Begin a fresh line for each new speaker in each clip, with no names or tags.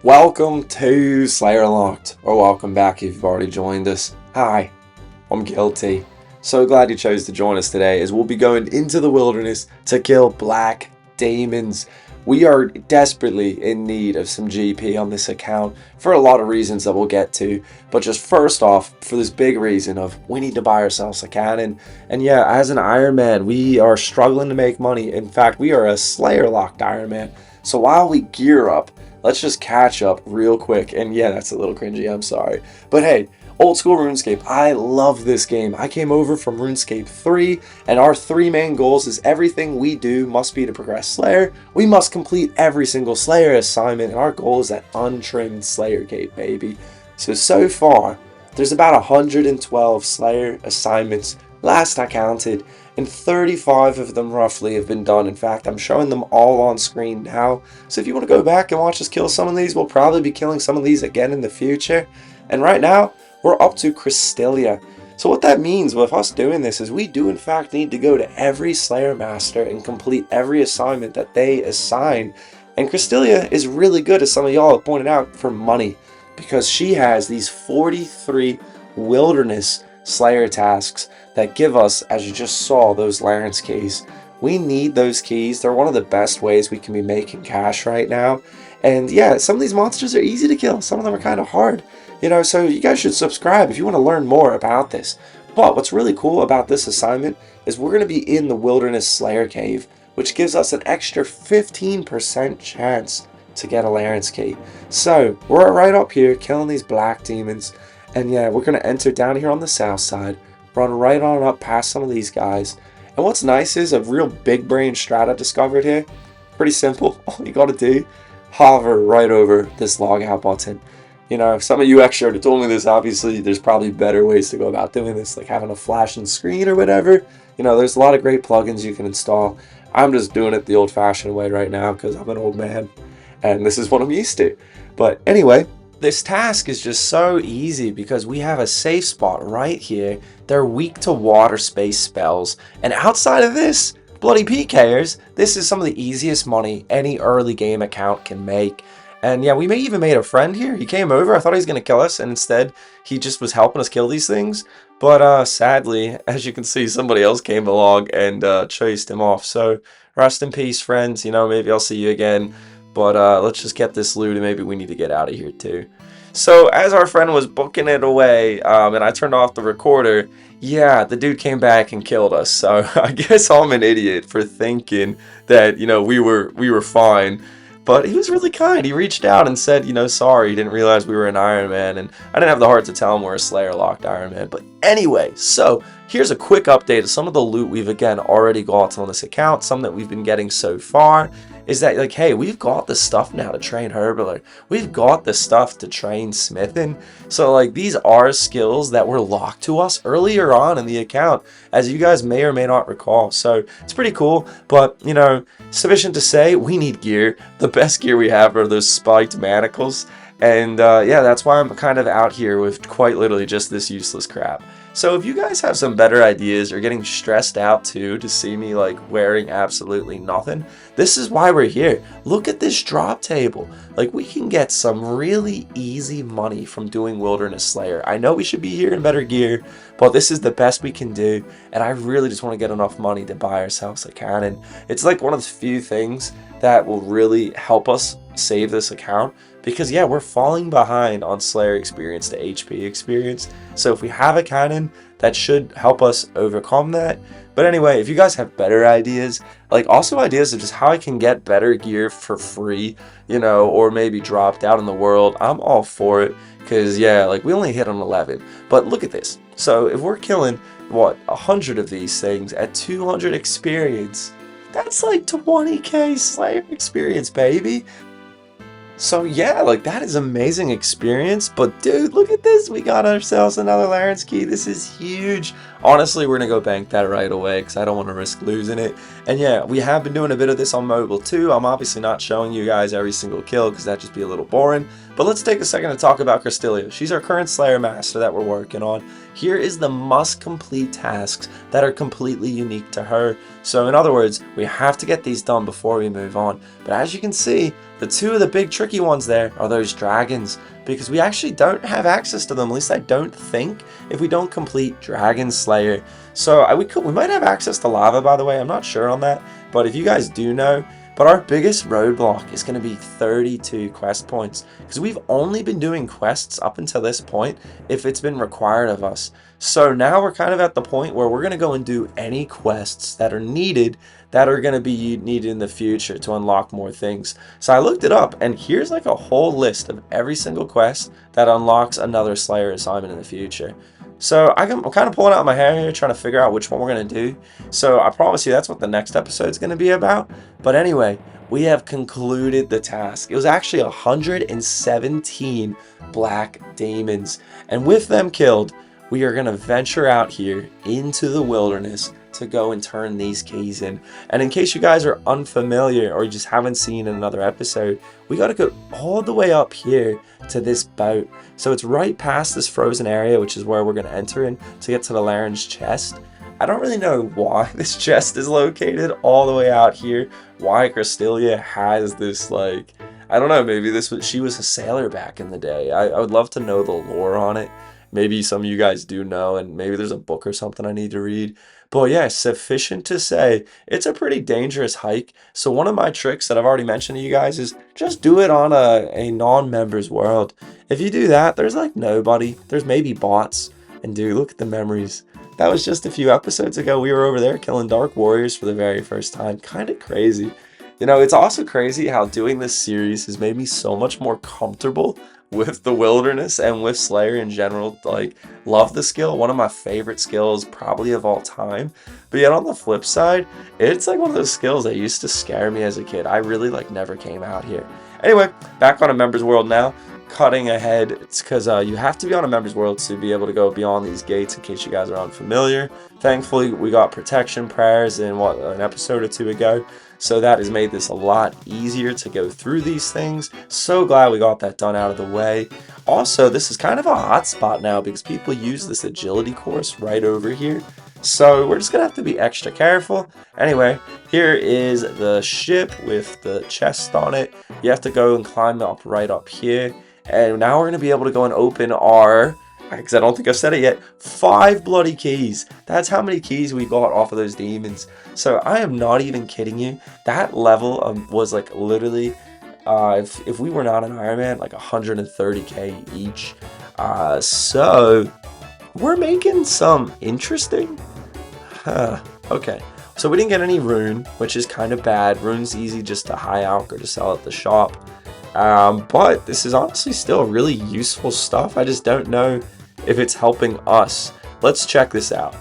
Welcome to Slayer Unlocked, or welcome back if you've already joined us. Hi, I'm Guilty. So glad you chose to join us today as we'll be going into the wilderness to kill black demons. We are desperately in need of some GP on this account for a lot of reasons that we'll get to, but just first off, for this big reason of we need to buy ourselves a cannon. And yeah, as an Iron Man, we are struggling to make money. In fact, we are a Slayer locked Iron Man. So while we gear up, let's just catch up real quick. And yeah, that's a little cringy, I'm sorry. But hey, old school RuneScape, I love this game. I came over from RuneScape 3, and our three main goals is everything we do must be to progress Slayer. We must complete every single Slayer assignment, and our goal is that Untrimmed Slayer Cape, baby. So far, there's about 112 Slayer assignments, last I counted, and 35 of them roughly have been done. In fact, I'm showing them all on screen now. So if you want to go back and watch us kill some of these, we'll probably be killing some of these again in the future. And right now, we're up to Crystalia. So what that means with us doing this is we do in fact need to go to every Slayer Master and complete every assignment that they assign. And Crystalia is really good, as some of y'all have pointed out, for money, because she has these 43 wilderness Slayer tasks that give us, as you just saw, those Larence keys. We need those keys. They're one of the best ways we can be making cash right now. And yeah, some of these monsters are easy to kill. Some of them are kind of hard. So you guys should subscribe if you want to learn more about this. But what's really cool about this assignment is we're going to be in the Wilderness Slayer Cave, which gives us an extra 15% chance to get a Larence key. So we're right up here killing these black demons. And yeah, we're going to enter down here on the south side, run right on up past some of these guys. And what's nice is a real big brain strat I discovered here. Pretty simple. All you got to do, hover right over this logout button. Some of you extra have told me this. Obviously, there's probably better ways to go about doing this, like having a flashing screen or whatever. There's a lot of great plugins you can install. I'm just doing it the old-fashioned way right now because I'm an old man, and this is what I'm used to. But anyway, this task is just so easy because we have a safe spot right here. They're weak to water space spells, and outside of this, bloody PKers, this is some of the easiest money any early game account can make. And yeah, we may even made a friend here. He came over. I thought he was going to kill us, and instead he just was helping us kill these things. But sadly, as you can see, somebody else came along and chased him off. So rest in peace, friends. Maybe I'll see you again. But let's just get this loot, and maybe we need to get out of here too. So as our friend was booking it away, and I turned off the recorder, yeah, the dude came back and killed us. So I guess I'm an idiot for thinking that we were fine. But he was really kind. He reached out and said, sorry, he didn't realize we were an Iron Man. And I didn't have the heart to tell him we're a Slayer locked Iron Man. But anyway, so here's a quick update of some of the loot we've again already got on this account. Some that we've been getting so far is that, hey, we've got the stuff now to train Herbaler. We've got the stuff to train Smithing. So these are skills that were locked to us earlier on in the account, as you guys may or may not recall. So it's pretty cool. But sufficient to say, we need gear. The best gear we have are those spiked manacles. And yeah, that's why I'm kind of out here with quite literally just this useless crap. So if you guys have some better ideas or getting stressed out too to see me wearing absolutely nothing, this is why we're here. Look at this drop table. We can get some really easy money from doing Wilderness Slayer. I know we should be here in better gear, but this is the best we can do, and I really just want to get enough money to buy ourselves a cannon. It's one of the few things that will really help us save this account, because yeah, we're falling behind on Slayer experience to HP experience. So if we have a cannon, that should help us overcome that. But anyway, if you guys have better ideas, also ideas of just how I can get better gear for free, or maybe dropped out in the world, I'm all for it. Because yeah, we only hit on 11, but look at this. So if we're killing 100 of these things at 200 experience, that's 20k Slayer experience, baby. So yeah, that is amazing experience. But dude, look at this. We got ourselves another Larence key. This is huge. Honestly, we're going to go bank that right away because I don't want to risk losing it. And yeah, we have been doing a bit of this on mobile too. I'm obviously not showing you guys every single kill because that'd just be a little boring. But let's take a second to talk about Cristelia. She's our current Slayer Master that we're working on. Here is the must-complete tasks that are completely unique to her. So in other words, we have to get these done before we move on. But as you can see, the two of the big tricky ones there are those dragons, because we actually don't have access to them, at least I don't think, if we don't complete Dragon Slayer. So we might have access to lava, by the way, I'm not sure on that, but if you guys do know. But our biggest roadblock is going to be 32 quest points, because we've only been doing quests up until this point if it's been required of us. So now we're kind of at the point where we're going to go and do any quests that are needed, that are going to be needed in the future to unlock more things. So I looked it up, and here's like a whole list of every single quest that unlocks another Slayer assignment in the future. So I'm kind of pulling out my hair here, trying to figure out which one we're going to do. So I promise you that's what the next episode is going to be about. But anyway, we have concluded the task. It was actually 117 black demons. And with them killed, we are going to venture out here into the wilderness to go and turn these keys in. And in case you guys are unfamiliar or you just haven't seen another episode, we got to go all the way up here to this boat. So it's right past this frozen area, which is where we're going to enter in to get to the Laren's chest. I don't really know why this chest is located all the way out here, why Cristelia has this, like, I don't know, maybe she was a sailor back in the day. I would love to know the lore on it. Maybe some of you guys do know, and maybe there's a book or something I need to read. But yeah, sufficient to say, it's a pretty dangerous hike. So one of my tricks that I've already mentioned to you guys is just do it on a non-members world. If you do that, there's like nobody. There's maybe bots. And dude, look at the memories. That was just a few episodes ago. We were over there killing Dark Warriors for the very first time. Kind of crazy. You know, it's also crazy how doing this series has made me so much more comfortable with the wilderness and with Slayer in general. Like, love the skill, one of my favorite skills probably of all time. But yet on the flip side, it's like one of those skills that used to scare me as a kid. I really like never came out here. Anyway, back on a members world now. Cutting ahead, it's because you have to be on a members world to be able to go beyond these gates, in case you guys are unfamiliar. Thankfully, we got protection prayers in an episode or two ago, so that has made this a lot easier to go through these things. So glad we got that done out of the way. Also, this is kind of a hot spot now because people use this agility course right over here, so we're just gonna have to be extra careful. Anyway, here is the ship with the chest on it. You have to go and climb up right up here. And now we're going to be able to go and open our, because I don't think I've said it yet, 5 bloody keys. That's how many keys we got off of those demons. So I am not even kidding you. That level was like literally, if we were not an Iron Man, like 130k each. So we're making some interesting. Okay. So we didn't get any rune, which is kind of bad. Rune's easy just to high out or to sell at the shop. But this is honestly still really useful stuff. I just don't know if it's helping us. Let's check this out.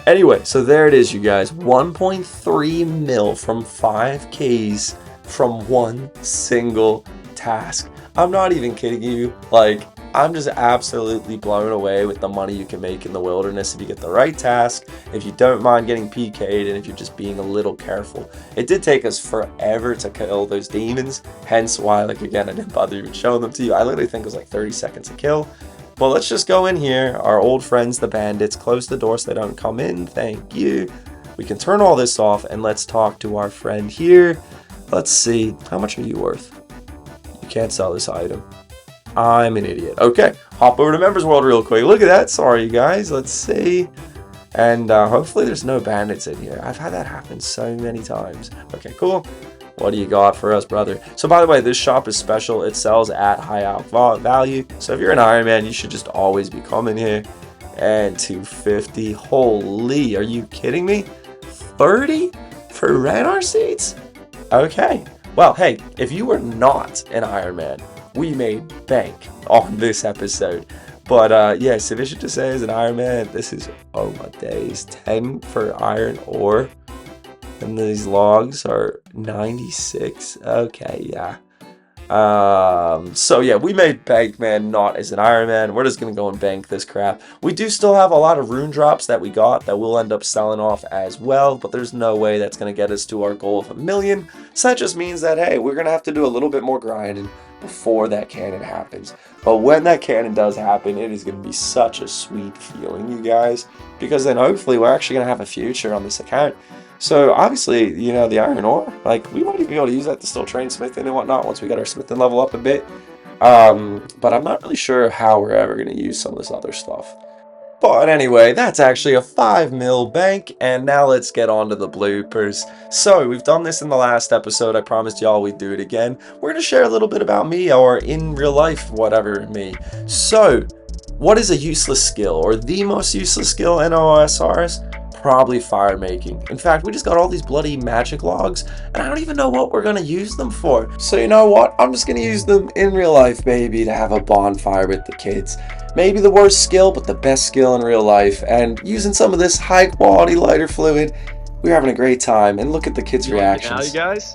Anyway, so there it is, you guys. 1.3 mil from 5 keys from one single task. I'm not even kidding you. Like, I'm just absolutely blown away with the money you can make in the wilderness if you get the right task, if you don't mind getting PK'd, and if you're just being a little careful. It did take us forever to kill those demons, hence why, like, again, I didn't bother even showing them to you. I literally think it was like 30 seconds to kill. But let's just go in here, our old friends, the bandits, close the door so they don't come in, thank you. We can turn all this off, and let's talk to our friend here. Let's see, how much are you worth? You can't sell this item. I'm an idiot. Okay, hop over to Members World real quick. Look at that. Sorry, you guys. Let's see. And hopefully there's no bandits in here. I've had that happen so many times. Okay, cool. What do you got for us, brother? So, by the way, this shop is special. It sells at high out value. So, if you're an Iron Man, you should just always be coming here. And 250. Holy, are you kidding me? 30 for radar seats? Okay. Well, hey, if you were not an Iron Man, we made bank on this episode. But yeah, sufficient to say, as an Iron Man, this is, oh my days, 10 for iron ore. And these logs are 96. Okay, yeah. So yeah, we made bank, man, not as an Iron Man. We're just gonna go and bank this crap. We do still have a lot of rune drops that we got that we'll end up selling off as well, but there's no way that's gonna get us to our goal of 1,000,000. So that just means that, hey, we're gonna have to do a little bit more grinding before that cannon happens. But when that cannon does happen, it is gonna be such a sweet feeling, you guys, because then hopefully we're actually gonna have a future on this account. So obviously, you know, the iron ore, like, we might even be able to use that to still train smithing and whatnot once we get our smithing level up a bit. But I'm not really sure how we're ever going to use some of this other stuff. But anyway, that's actually a 5 mil bank, and now let's get on to the bloopers. So, we've done this in the last episode, I promised y'all we'd do it again. We're going to share a little bit about me, or in real life, whatever me. So, what is a useless skill, or the most useless skill in OSRS? Probably fire making. In fact, we just got all these bloody magic logs, and I don't even know what we're gonna use them for. So you know what? I'm just gonna use them in real life, baby, to have a bonfire with the kids. Maybe the worst skill, but the best skill in real life. And using some of this high quality lighter fluid, we're having a great time. And look at the kids' reactions.
Now, you guys?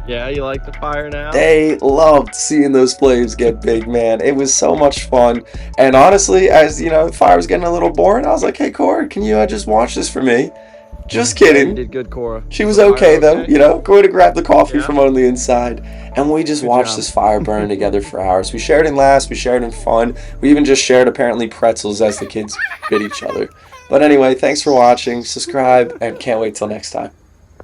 Yeah, you like the fire now?
They loved seeing those flames get big, man. It was so much fun. And honestly, as you know, the fire was getting a little boring, I was like, hey, Cora, can you just watch this for me? Just kidding.
You did good, Cora.
She was okay, though, you know. Go to grab the coffee from on the inside. And we just watched this fire burn together for hours. We shared in laughs, we shared in fun. We even just shared, apparently, pretzels as the kids bit each other. But anyway, thanks for watching. Subscribe, and can't wait till next time.